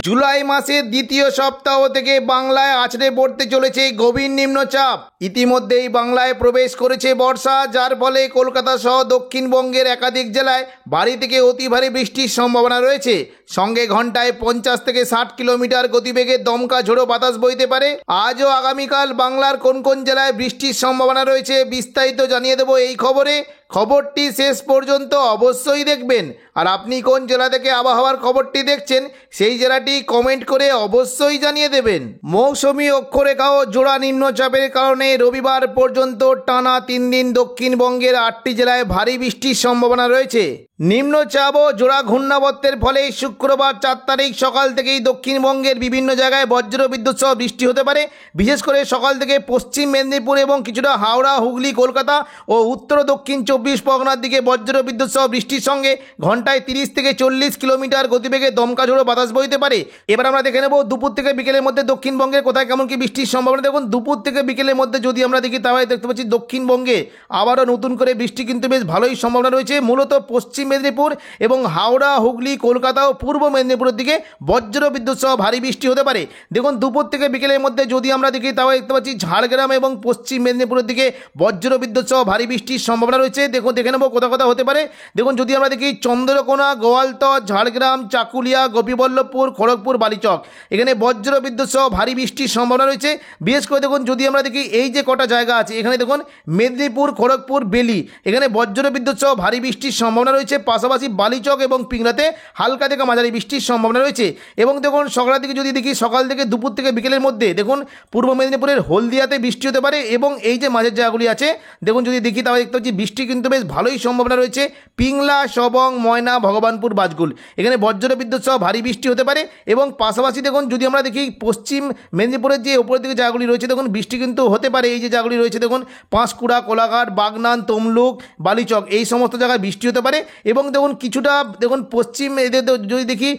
জুলাই মাসের দ্বিতীয় সপ্তাহ থেকে বাংলায় আছড়ে পড়তে চলেছে গভীর নিম্নচাপ। ইতিমধ্যেই বাংলায় প্রবেশ করেছে বর্ষা, যার ফলে কলকাতা সহ দক্ষিণবঙ্গের একাধিক জেলায় ভারী থেকে অতি ভারী বৃষ্টির সম্ভাবনা রয়েছে। সঙ্গে ঘন্টায় 50 থেকে 60 কিলোমিটার গতিবেগে দমকা ঝোড়ো বাতাস বইতে পারে। আজ ও আগামীকাল বাংলার কোন কোন জেলায় বৃষ্টির সম্ভাবনা রয়েছে বিস্তারিত জানিয়ে দেবো এই খবরে। খবরটি শেষ পর্যন্ত অবশ্যই দেখবেন। আর আপনি কোন জেলা থেকে আবহাওয়ার খবরটি দেখছেন সেই জেলাটি কমেন্ট করে অবশ্যই জানিয়ে দেবেন। মৌসুমি অক্ষরেখা ও জোড়া নিম্নচাপের কারণে রবিবার পর্যন্ত টানা 3 দিন দক্ষিণবঙ্গের 8টি জেলায় ভারী বৃষ্টির সম্ভাবনা রয়েছে। নিম্নচাপ ও জোড়া ঘূর্ণাবর্তের ফলে শুক্রবার 4 তারিখ সকাল থেকেই দক্ষিণবঙ্গের বিভিন্ন জায়গায় বজ্রবিদ্যুৎ সহ বৃষ্টি হতে পারে। বিশেষ করে সকাল থেকে পশ্চিম মেদিনীপুর এবং কিছুটা হাওড়া, হুগলি, কলকাতা ও উত্তর দক্ষিণ 24 পরগনার দিকে বজ্রবিদ্যুৎ সহ বৃষ্টির সঙ্গে ঘন্টায় 30 থেকে 40 কিলোমিটার গতিবেগে দমকা ঝোড়ো বাতাস বইতে পারে। এবার আমরা দেখে নেব দুপুর থেকে বিকেলের মধ্যে দক্ষিণবঙ্গের কোথায় কেমন কি বৃষ্টির সম্ভাবনা। দেখুন, দুপুর থেকে বিকেলের মধ্যে যদি আমরা দেখি তাহলে দেখতে পাচ্ছি দক্ষিণবঙ্গে আবারও নতুন করে বৃষ্টি কিন্তু বেশ ভালোই সম্ভাবনা রয়েছে। মূলত পশ্চিম মেদিনীপুর এবং হাওড়া, হুগলি, কলকাতা ও পূর্ব মেদিনীপুরের দিকে বজ্রবিদ্যুৎ সহ ভারী বৃষ্টি হতে পারে। দেখুন, দুপুর থেকে বিকেলের মধ্যে যদি আমরা দেখি তাহলে দেখতে পাচ্ছি ঝাড়গ্রাম এবং পশ্চিম মেদিনীপুরের দিকে বজ্রবিদ্যুৎ সহ ভারী বৃষ্টির সম্ভাবনা রয়েছে। দেখুন, দেখে নেব কোথা কোথা হতে পারে। দেখুন, যদি আমরা দেখি চন্দ্রকোনা, গোয়ালতর, ঝাড়গ্রাম, চাকুলিয়া, গোপীবল্লভপুর, খড়গপুর, বালিচক, এখানে বজ্রবিদ্যুৎ সহ ভারী বৃষ্টির সম্ভাবনা রয়েছে। বিশেষ করে দেখুন, যদি আমরা দেখি এই যে কটা জায়গা আছে এখানে দেখুন মেদিনীপুর, খড়গপুর, বেলি, এখানে বজ্রবিদ্যুৎ সহ ভারী বৃষ্টির সম্ভাবনা রয়েছে। পাশাপাশি বালিচক এবং পিংলাতে হালকা থেকে মাঝারি বৃষ্টির সম্ভাবনা রয়েছে। এবং দেখুন সকালের দিকে যদি দেখি সকাল থেকে দুপুর থেকে বিকেলের মধ্যে দেখুন পূর্ব মেদিনীপুরের হলদিয়াতে বৃষ্টি হতে পারে। এবং এই যে মাঝের জায়গাগুলি আছে দেখুন যদি দেখি তাহলে দেখতে পাচ্ছি বৃষ্টি কিন্তু বেশ ভালোই সম্ভাবনা রয়েছে। পিংলা, সবং, ময়না, ভগবানপুর, বাজগুল, এখানে বজ্রবিদ্যুৎ সহ ভারী বৃষ্টি হতে পারে। এবং পাশাপাশি দেখুন যদি আমরা দেখি পশ্চিম মেদিনীপুরের যে উপরের দিকে জায়গাগুলি রয়েছে দেখুন বৃষ্টি কিন্তু হতে পারে। এই যে জায়গাগুলি রয়েছে দেখুন পাঁশকুড়া, কোলাঘাট, বাগনান, তমলুক, বালিচক, এই সমস্ত জায়গায় বৃষ্টি হতে পারে। এবং দেখুন কিছুটা দেখুন পশ্চিম যদি দেখি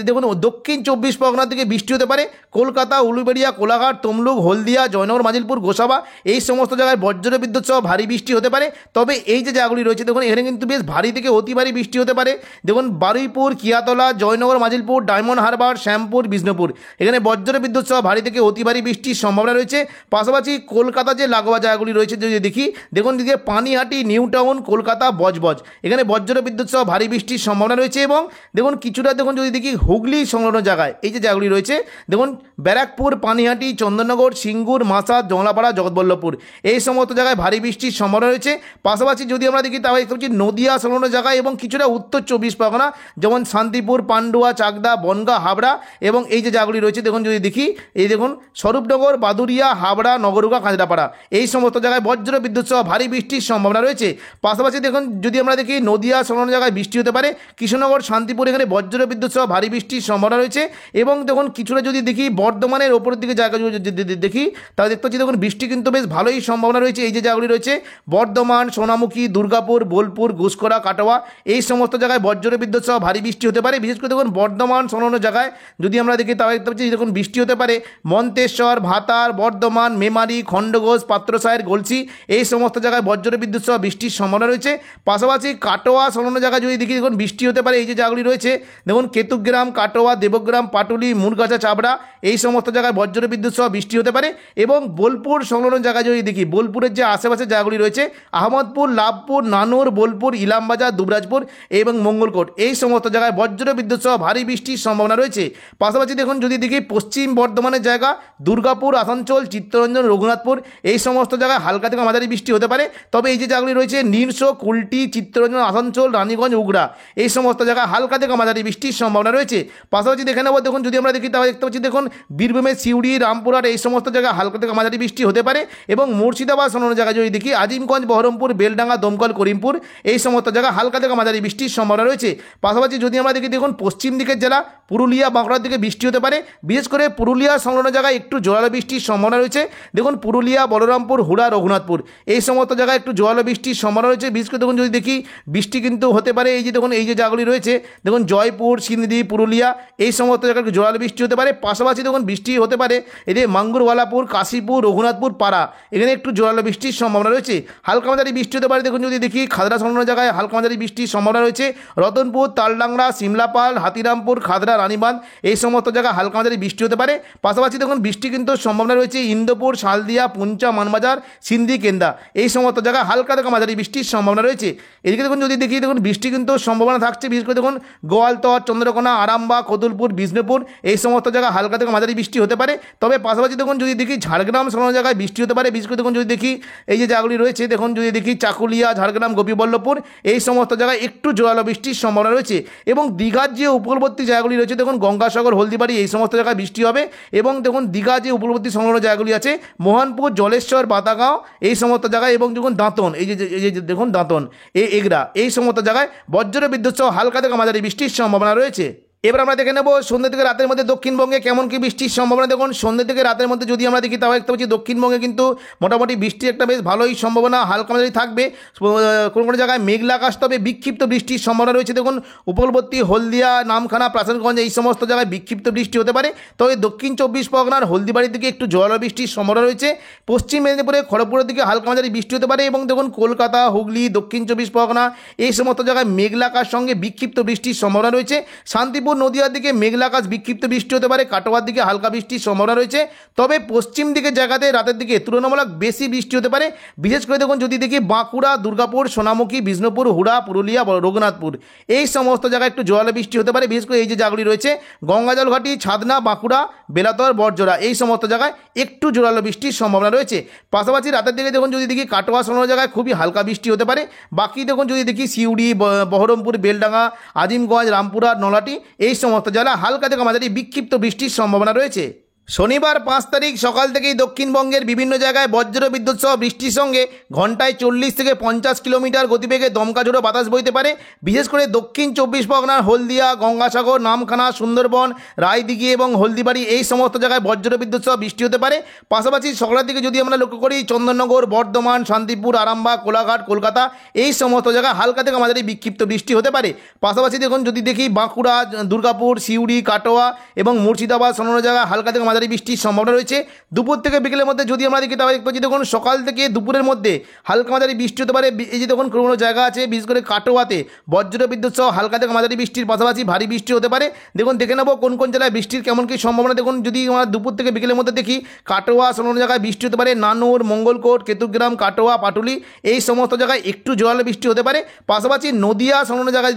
দেখুন দক্ষিণ 24 পরগনার দিকে বৃষ্টি হতে পারে। কলকাতা, উলুবেড়িয়া, কোলাঘাট, তমলুক, হলদিয়া, জয়নগর, মাজিলপুর, গোসাবা, এই সমস্ত জায়গায় বজ্রবিদ্যুৎ সহ ভারী বৃষ্টি হতে পারে। তবে এই যে জায়গাগুলি রয়েছে দেখুন এখানে কিন্তু বেশ ভারী থেকে অতি ভারী বৃষ্টি হতে পারে। দেখুন বারুইপুর, কিয়াতলা, জয়নগর, মাজিলপুর, ডায়মন্ড হারবার, শ্যামপুর, বিষ্ণুপুর, এখানে বজ্রবিদ্যুৎ সহ ভারী থেকে অতি ভারী বৃষ্টির সম্ভাবনা রয়েছে। পাশাপাশি কলকাতা যে লাগোয়া জায়গাগুলি রয়েছে যদি দেখি দেখুন দিকে পানিহাটি, নিউ টাউন, কলকাতা, বজবজ, এখানে বজ্রবিদ্যুৎ সহ ভারী বৃষ্টির সম্ভাবনা রয়েছে। এবং দেখুন কিছুটা দেখুন যদি দেখি হুগলি সংলগ্ন জায়গায় এই যে জায়গাগুলি রয়েছে দেখুন ব্যারাকপুর, পানিহাটি, চন্দননগর, সিঙ্গুর, মাসাদ, জংলাপাড়া, জগৎবল্লভপুর, এই সমস্ত জায়গায় ভারী বৃষ্টির সম্ভাবনা রয়েছে। পাশাপাশি যদি আমরা দেখি তাহলে দেখতে পাচ্ছি নদিয়া সংলগ্ন জায়গায় এবং কিছুটা উত্তর 24 পরগনা যেমন শান্তিপুর, পান্ডুয়া, চাকদা, বনগাঁ, হাবড়া, এবং এই যে জায়গাগুলি রয়েছে দেখুন যদি দেখি এই দেখুন স্বরূপনগর, বাদুরিয়া, হাবড়া, নগরুগা, কাঁচরাপাড়া, এই সমস্ত জায়গায় বজ্রবিদ্যুৎ সহ ভারী বৃষ্টির সম্ভাবনা রয়েছে। পাশাপাশি দেখুন যদি আমরা দেখি নদিয়া সংলগ্ন জায়গায় বৃষ্টি হতে পারে। কৃষ্ণনগর, শান্তিপুর, এখানে বজ্রবিদ্যুৎ সহ ভারী বৃষ্টির সম্ভাবনা রয়েছে। এবং দেখুন কিছুটা যদি দেখি বর্ধমানের ওপরের দিকে জায়গা যদি দেখি তাহলে দেখতে পাচ্ছি দেখুন বৃষ্টি কিন্তু বেশ ভালোই সম্ভাবনা রয়েছে। এই যে জায়গাগুলি রয়েছে বর্ধমান, সোনামুখী, দুর্গাপুর, বোলপুর, ঘুষকরা, কাটোয়া, এই সমস্ত জায়গায় বজ্রবিদ্যুৎ সহ ভারী বৃষ্টি হতে পারে। বিশেষ করে দেখুন বর্ধমান সংলগ্ন জায়গায় যদি আমরা দেখি তাহলে দেখতে পাচ্ছি দেখুন বৃষ্টি হতে পারে মন্তেশ্বর, ভাতার, বর্ধমান, মেমারি, খণ্ডঘোষ, পাত্রসায়ের, গলসি, এই সমস্ত জায়গায় বজ্রবিদ্যুৎ সহ বৃষ্টির সম্ভাবনা রয়েছে। পাশাপাশি কাটোয়া সংলগ্ন জায়গায় যদি দেখি দেখুন বৃষ্টি হতে পারে। এই যে জায়গাগুলি রয়েছে দেখুন কেতুগ্রাম, কাটোয়া, দেবগ্রাম, পাটুলি, মুরগাছা, চাবড়া, এই সমস্ত জায়গায় বজ্রবিদ্যুৎ সহ বৃষ্টি হতে পারে। এবং বোলপুর সংলগ্ন জায়গায় যদি দেখি বোলপুরের যে আশেপাশে জায়গাগুলি রয়েছে আহমদপুর, লাভপুর, নানুর, বোলপুর, ইলামবাজার, দুবরাজপুর এবং মঙ্গলকোট, এই সমস্ত জায়গায় বজ্রবিদ্যুৎ সহ ভারী বৃষ্টির সম্ভাবনা রয়েছে। পাশাপাশি দেখুন যদি দেখি পশ্চিম বর্ধমানের জায়গা দুর্গাপুর, আসানসোল, চিত্তরঞ্জন, রঘুনাথপুর, এই সমস্ত জায়গায় হালকা থেকে মাঝারি বৃষ্টি হতে পারে। তবে এই যে জায়গাগুলি রয়েছে নিরসো, কুলটি, চিত্তরঞ্জন, আসানসোল, রানীগঞ্জ, উগড়া, এই সমস্ত জায়গায় হালকা থেকে মাঝারি বৃষ্টির সম্ভাবনা রয়েছে। পাশাপাশি দেখে নেব দেখুন যদি আমরা দেখি তাহলে দেখতে পাচ্ছি দেখুন বীরভূমের সিউড়ি, রামপুরহাট, এই সমস্ত জায়গায় হালকা থেকে মাঝারি বৃষ্টি হতে পারে। এবং মুর্শিদাবাদ সংলগ্ন জায়গায় যদি দেখি আজিমগঞ্জ, বহরমপুর, বেলডাঙ্গা, দমকল, করিমপুর, এই সমস্ত জায়গায় হালকা থেকে মাঝারি বৃষ্টির সম্ভাবনা রয়েছে। পাশাপাশি যদি আমরা দেখি দেখুন পশ্চিম দিকের জেলা পুরুলিয়া, বাঁকুড়ার দিকে বৃষ্টি হতে পারে। বিশেষ করে পুরুলিয়া সংলগ্ন জায়গায় একটু জোরালো বৃষ্টির সম্ভাবনা রয়েছে। দেখুন পুরুলিয়া, বলরামপুর, হুড়া, রঘুনাথপুর, এই সমস্ত জায়গায় একটু জোরালো বৃষ্টির সম্ভাবনা রয়েছে। বিশেষ করে দেখুন যদি দেখি বৃষ্টি কিন্তু হতে পারে এই যে দেখুন এই যে জায়গাগুলি রয়েছে দেখুন জয়পুর, সিন্দি, পুরুলিয়া, এই সমস্ত জায়গায় একটু জোরালো বৃষ্টি হতে পারে। পাশাপাশি দেখুন বৃষ্টি হতে পারে এদের মাঙ্গুরওয়ালাপুর, কাশীপুর, রঘুনাথপুর, পাড়া, এখানে একটু জোরালো বৃষ্টির সম্ভাবনা রয়েছে। হালকা মাঝারি বৃষ্টি হতে পারে দেখুন যদি দেখি খাদরা সংলগ্ন জায়গায় হালকা মাঝারি বৃষ্টির সম্ভাবনা রয়েছে। রতনপুর, তালডাংরা, সিমলাপাল, হাতিরামপুর, খাদরা, রানীবাঁধ এই সমস্ত জায়গায় হালকা মাঝারি বৃষ্টি হতে পারে। পাশাপাশি দেখুন বৃষ্টি কিন্তু সম্ভাবনা রয়েছে ইন্দোপুর, শালদিয়া, পুঞ্চা, মানবাজার, সিন্ধি, কেন্দা এই সমস্ত জায়গায় হালকা থেকে মাঝারি বৃষ্টির সম্ভাবনা রয়েছে। এদিকে দেখুন যদি দেখি দেখুন বৃষ্টি কিন্তু সম্ভাবনা থাকছে, বিশেষ করে দেখুন গোয়ালতর, চন্দ্রকোনা, আরামবাগ, কতুলপুর, বিষ্ণুপুর এই সমস্ত জায়গায় হালকা থেকে মাঝারি বৃষ্টি হতে পারে। তবে পাশাপাশি দেখুন যদি দেখি ঝাড়গ্রাম সংলগ্ন জায়গায় বৃষ্টি হতে পারে, বিশেষ করে দেখুন যদি দেখি এই যে জায়গাগুলি রয়েছে দেখুন যদি দেখি চাকুলিয়া, ঝাড়গ্রাম, গোপীবল্লভপুর এই সমস্ত জায়গায় একটু জোরালো বৃষ্টির সম্ভাবনা রয়েছে। এবং দীঘার যে উপকূলবর্তী জায়গাগুলি রয়েছে দেখুন গঙ্গাসাগর, হলদিবাড়ি এই সমস্ত জায়গায় বৃষ্টি হবে। এবং দেখুন দীঘা যে উপকূলবর্তী সংলগ্ন জায়গাগুলি আছে মোহনপুর, জলেশ্বর, বাতাগাঁও এই সমস্ত জায়গায় এবং দেখুন দাঁতন এই যে দেখুন দাঁতন এগরা এই সমস্ত জায়গায় বজ্র বিদ্যুৎ সহ হালকা থেকে মাঝারি বৃষ্টির সম্ভাবনা রয়েছে। এবার আমরা দেখে নেব সন্ধ্যে থেকে রাতের মধ্যে দক্ষিণবঙ্গে কেমন কি বৃষ্টির সম্ভাবনা। দেখুন সন্ধ্যে থেকে রাতের মধ্যে যদি আমরা দেখি তাও দেখতে পাচ্ছি দক্ষিণবঙ্গে কিন্তু মোটামুটি বৃষ্টির একটা বেশ ভালোই সম্ভাবনা হালকা মাঝারি থাকবে। কোনো কোনো জায়গায় মেঘলা আকাশ, তবে বিক্ষিপ্ত বৃষ্টির সম্ভাবনা রয়েছে। দেখুন উপকূলবর্তী হলদিয়া, নামখানা, প্রাসাদগঞ্জ এই সমস্ত জায়গায় বিক্ষিপ্ত বৃষ্টি হতে পারে। তবে দক্ষিণ 24 পরগনার হলদিবাড়ির দিকে একটু জোরালো বৃষ্টির সম্ভাবনা রয়েছে। পশ্চিম মেদিনীপুরে খড়গপুরের দিকে হালকা মাঝারি বৃষ্টি হতে পারে। এবং দেখুন কলকাতা, হুগলি, দক্ষিণ 24 পরগনা এই সমস্ত জায়গায় মেঘলা আকাশ সঙ্গে বিক্ষিপ্ত বৃষ্টির সম্ভাবনা রয়েছে। শান্তিপুর, নদিয়ার দিকে মেঘলা আকাশ, বিক্ষিপ্ত বৃষ্টি হতে পারে। কাটোয়ার দিকে হালকা বৃষ্টির সম্ভাবনা রয়েছে। তবে পশ্চিম দিকের জায়গাতে রাতের দিকে তুলনামূলক বেশি বৃষ্টি হতে পারে। বিশেষ করে দেখুন যদি দেখি বাঁকুড়া, দুর্গাপুর, সোনামুখী, বিষ্ণুপুর, হুড়া, পুরুলিয়া, রঘুনাথপুর এই সমস্ত জায়গায় একটু জোরালো বৃষ্টি হতে পারে। বিশেষ করে এই যে জায়গাগুলি রয়েছে গঙ্গাজল ঘাটি, ছাদনা, বাঁকুড়া, বেলাতর, বড়জোড়া এই সমস্ত জায়গায় একটু জোরালো বৃষ্টির সম্ভাবনা রয়েছে। পাশাপাশি রাতের দিকে দেখুন যদি দেখি কাটোয়া সংলগ্ন জায়গায় খুবই হালকা বৃষ্টি হতে পারে। বাকি দেখুন যদি দেখি সিউড়ি, বহরমপুর, বেলডাঙ্গা, আজিমগঞ্জ, রামপুরহাট, নলাটি এই সমস্ত জায়গায় হালকা থেকে মাঝারি বিক্ষিপ্ত বৃষ্টির সম্ভাবনা রয়েছে। শনিবার 5 তারিখ সকাল থেকেই দক্ষিণবঙ্গের বিভিন্ন জায়গায় বজ্র বিদ্যুৎ সহ বৃষ্টির সঙ্গে ঘন্টায় 40 থেকে 50 কিলোমিটার গতিবেগে দমকা ঝোড়ো বাতাস বইতে পারে। বিশেষ করে দক্ষিণ 24 পরগনার হলদিয়া, গঙ্গাসাগর, নামখানা, সুন্দরবন, রায়দিঘি এবং হলদিবাড়ি এই সমস্ত জায়গায় বজ্র বিদ্যুৎ সহ বৃষ্টি হতে পারে। পাশাপাশি সকালের দিকে যদি আমরা লক্ষ্য করি চন্দননগর, বর্ধমান, শান্তিপুর, আরামবাগ, কোলাঘাট, কলকাতা এই সমস্ত জায়গায় হালকা থেকে মাঝারি বিক্ষিপ্ত বৃষ্টি হতে পারে। পাশাপাশি দেখুন যদি দেখি বাঁকুড়া, দুর্গাপুর, সিউড়ি, কাটোয়া এবং মুর্শিদাবাদ সংলগ্ন জায়গায় হালকা থেকে মাঝারি বৃষ্টির সম্ভাবনা রয়েছে। দুপুর থেকে বিকেলের মধ্যে যদি আমরা দেখি তাহলে দেখতে দেখুন সকাল থেকে দুপুরের মধ্যে হালকা মাঝারি বৃষ্টি হতে পারে। এই যে দেখুন কোনো জায়গা আছে বিশেষ করে কাটোয়াতে বজ্র বিদ্যুৎ সহ হালকা থেকে মাঝারি বৃষ্টির পাশাপাশি ভারী বৃষ্টি হতে পারে। দেখুন দেখে নেব কোন কোন জেলায় বৃষ্টির কেমন কী সম্ভাবনা। দেখুন যদি আমরা দুপুর থেকে বিকেলের মধ্যে দেখি কাটোয়া সংলগ্ন জায়গায় বৃষ্টি হতে পারে। নানুর, মঙ্গলকোট, কেতুগ্রাম, কাটোয়া, পাটুলি এই সমস্ত জায়গায় একটু জোরালো বৃষ্টি হতে পারে। পাশাপাশি নদিয়া সংলগ্ন জায়গায়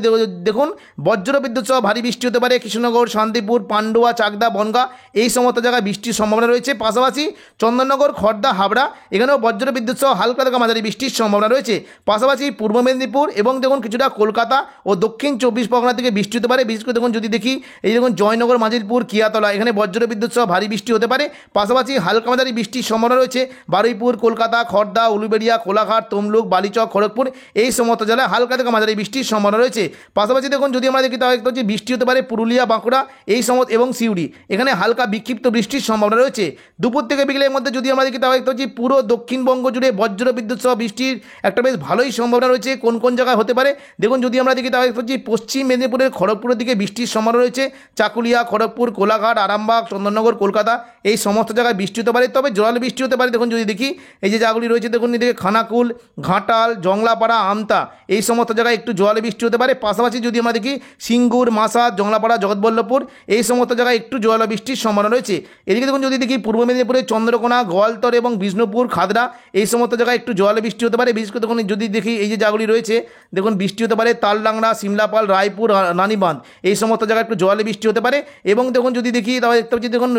দেখুন বজ্র বিদ্যুৎ সহ ভারী বৃষ্টি হতে পারে। কৃষ্ণনগর, শান্তিপুর, পান্ডুয়া, চাকদা, বনগা এই সমস্ত জায়গায় বৃষ্টির সম্ভাবনা রয়েছে। পাশাপাশি চন্দননগর, খড়দা, হাবড়া এখানেও বজ্র বিদ্যুৎ সহ হালকা থেকে মাঝারি বৃষ্টির সম্ভাবনা রয়েছে। পাশাপাশি পূর্ব মেদিনীপুর এবং দেখুন কিছুটা কলকাতা ও দক্ষিণ 24 পরগনা থেকে বৃষ্টি হতে পারে। বিশেষ করে দেখুন যদি দেখি এই দেখুন জয়নগর, মাজিলপুর, কিয়াতলা এখানে বজ্র বিদ্যুৎ সহ ভারী বৃষ্টি হতে পারে। পাশাপাশি হালকা মাঝারি বৃষ্টির সম্ভাবনা রয়েছে বারুইপুর, কলকাতা, খড়দা, উলুবেড়িয়া, কোলাঘাট, তমলুক, বালিচক, খড়গপুর এই সমস্ত জেলায় হালকা থেকে মাঝারি বৃষ্টির সম্ভাবনা রয়েছে। পাশাপাশি দেখুন যদি আমরা দেখি তাহলে হচ্ছে বৃষ্টি হতে পারে পুরুলিয়া, বাঁকুড়া এই সমস্ত এবং সিউড়ি এখানে হালকা বিক্ষিপ্ত বৃষ্টির সম্ভাবনা রয়েছে। দুপুর থেকে বিকেলের মধ্যে যদি আমরা দেখি তাহলে দেখতে পাচ্ছি পুরো দক্ষিণবঙ্গ জুড়ে বজ্র বিদ্যুৎ সহ বৃষ্টির একটা বেশ ভালোই সম্ভাবনা রয়েছে। কোন কোন জায়গায় হতে পারে দেখুন যদি আমরা দেখি তাহলে দেখতে পাচ্ছি পশ্চিম মেদিনীপুরের খড়গপুরের দিকে বৃষ্টির সম্ভাবনা রয়েছে। চাকুলিয়া, খড়গপুর, কোলাঘাট, আরামবাগ, চন্দননগর, কলকাতা এই সমস্ত জায়গায় বৃষ্টি হতে পারে। তবে জোরালো বৃষ্টি হতে পারে। দেখুন যদি দেখি এই যে জায়গাগুলি রয়েছে দেখুন এদিকে খানাকুল, ঘাটাল, জংলাপাড়া, আমতা এই সমস্ত জায়গায় একটু জোরালো বৃষ্টি হতে পারে। পাশাপাশি যদি আমরা দেখি সিঙ্গুর, মাসাদ, জংলাপাড়া, জগৎবল্লভপুর এই সমস্ত জায়গায় একটু জোরালো বৃষ্টির সম্ভাবনা রয়েছে। এদিকে দেখুন যদি দেখি পূর্ব মেদিনীপুরে চন্দ্রকোনা, গোয়ালতর এবং বিষ্ণুপুর, খাদরা এই সমস্ত জায়গায় একটু জোরালো বৃষ্টি হতে পারে। বিশেষ করে দেখুন যদি দেখি এই যে জায়গাগুলি রয়েছে দেখুন বৃষ্টি হতে পারে তালডাংরা, সিমলাপাল, রায়পুর, রানীবাঁধ এই সমস্ত জায়গায় একটু জোরালো বৃষ্টি হতে পারে। এবং দেখুন যদি দেখি তাহলে দেখতে পাচ্ছি দেখুন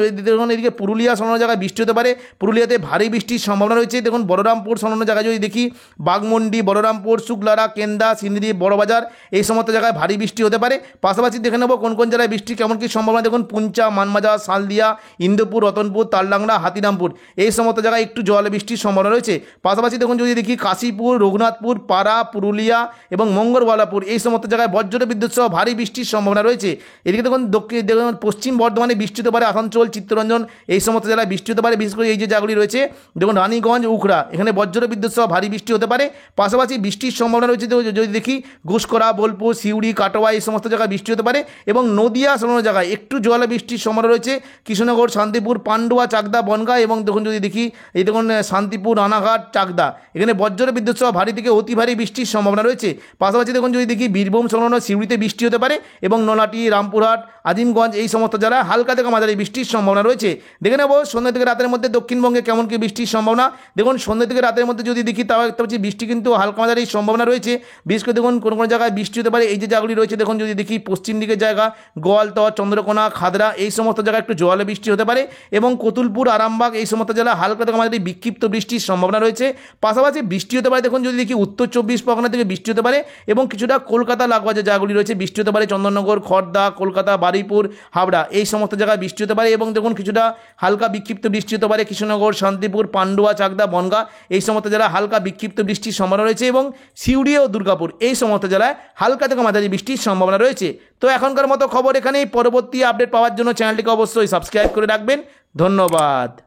এদিকে পুরুলিয়া সংলগ্ন জায়গায় বৃষ্টি হতে পারে। পুরুলিয়াতে ভারী বৃষ্টির সম্ভাবনা রয়েছে। দেখুন বলরামপুর সংলগ্ন জায়গায় যদি দেখি বাগমন্ডি, বলরামপুর, শুক্লারা, কেন্দা, সিন্দ্রি, বড়বাজার এই সমস্ত জায়গায় ভারী বৃষ্টি হতে পারে। পাশাপাশি দেখে নেব কোন কোন জেলায় বৃষ্টি কেমন কী সম্ভাবনা। দেখুন পুঞ্চা, মানবাজার, শালদিয়া, ইন্দোপুর, রতনপুর, তালডাংরা, হাতিরামপুর এই সমস্ত জায়গায় একটু জল বৃষ্টির সম্ভাবনা রয়েছে। পাশাপাশি দেখুন যদি দেখি কাশীপুর, রঘুনাথপুর, পাড়া, পুরুলিয়া এবং মঙ্গলবালাপুর এই সমস্ত জায়গায় বজ্র বিদ্যুৎ সহ ভারী বৃষ্টির সম্ভাবনা রয়েছে। এদিকে দেখুন দেখুন পশ্চিম বর্ধমানে বৃষ্টি হতে পারে। আসানসোল, চিত্তরঞ্জন এই সমস্ত জেলায় বৃষ্টি হতে পারে। বিশেষ করে এই যে জায়গাগুলি রয়েছে দেখুন রানীগঞ্জ, উখড়া এখানে বজ্র বিদ্যুৎ সহ ভারী বৃষ্টি হতে পারে। পাশাপাশি বৃষ্টির সম্ভাবনা রয়েছে যদি দেখি ঘুষকরা, বোলপুর, সিউড়ি, কাটোয়া এই সমস্ত জায়গায় বৃষ্টি হতে পারে। এবং নদিয়া সংলগ্ন জায়গায় একটু জল বৃষ্টির সম্ভাবনা রয়েছে। কৃষ্ণনগর, কৃষ্ণনগর, শান্তিপুর, পান্ডুয়া, চাকদা, বনগাঁ এবং দেখুন যদি দেখি এই দেখুন শান্তিপুর, রানাঘাট, চাকদা এখানে বজ্র বিদ্যুৎ সহ ভারী থেকে অতি ভারী বৃষ্টির সম্ভাবনা রয়েছে। পাশাপাশি দেখুন যদি দেখি বীরভূম সংলগ্ন সিউড়িতে বৃষ্টি হতে পারে এবং নলাটি, রামপুরহাট, আজিমগঞ্জ এই সমস্ত জেলায় হালকা থেকে মাঝারি বৃষ্টির সম্ভাবনা রয়েছে। দেখে নেব সন্ধ্যা থেকে রাতের মধ্যে দক্ষিণবঙ্গে কেমন কি বৃষ্টির সম্ভাবনা। দেখুন সন্ধ্যা থেকে রাতের মধ্যে যদি দেখি তাও দেখতে পাচ্ছি বৃষ্টি কিন্তু হালকা মাঝারি সম্ভাবনা রয়েছে। বিশেষ করে দেখুন কোনো কোনো জায়গায় বৃষ্টি হতে পারে, এই যে জায়গাগুলি রয়েছে দেখুন যদি দেখি পশ্চিম দিকের জায়গা গোয়ালতর, চন্দ্রকোনা, খাদরা এই সমস্ত জায়গায় একটু জোয়ালে বৃষ্টি হতে পারে এবং কতুলপুর, আরামবাগ এই সমস্ত জেলায় হালকা থেকে মাঝারি বিক্ষিপ্ত বৃষ্টির সম্ভাবনা রয়েছে। পাশাপাশি বৃষ্টি হতে পারে দেখুন যদি দেখি উত্তর 24 পরগনা থেকে বৃষ্টি হতে পারে এবং কিছুটা কলকাতা লাগোয়া যে জায়গাগুলি রয়েছে বৃষ্টি হতে পারে, চন্দননগর, খড়দা, কলকাতা, বারুইপুর, হাবড়া এই সমস্ত জায়গায় বৃষ্টি হতে পারে এবং দেখুন কিছুটা হালকা বিক্ষিপ্ত বৃষ্টি হতে পারে কৃষ্ণনগর, শান্তিপুর, পান্ডুয়া, চাকদা, বনগাঁ এই সমস্ত জেলায় হালকা বিক্ষিপ্ত বৃষ্টির সম্ভাবনা রয়েছে এবং সিউড়ি ও দুর্গাপুর এই সমস্ত জেলায় হালকা থেকে মাঝারি বৃষ্টির সম্ভাবনা রয়েছে। তো এখনকার মতো খবর এখানেই। পরবর্তী আপডেট পাওয়ার জন্য চ্যানেলটিকে অবশ্যই সাবস্ক্রাইব করে রাখবেন। ধন্যবাদ।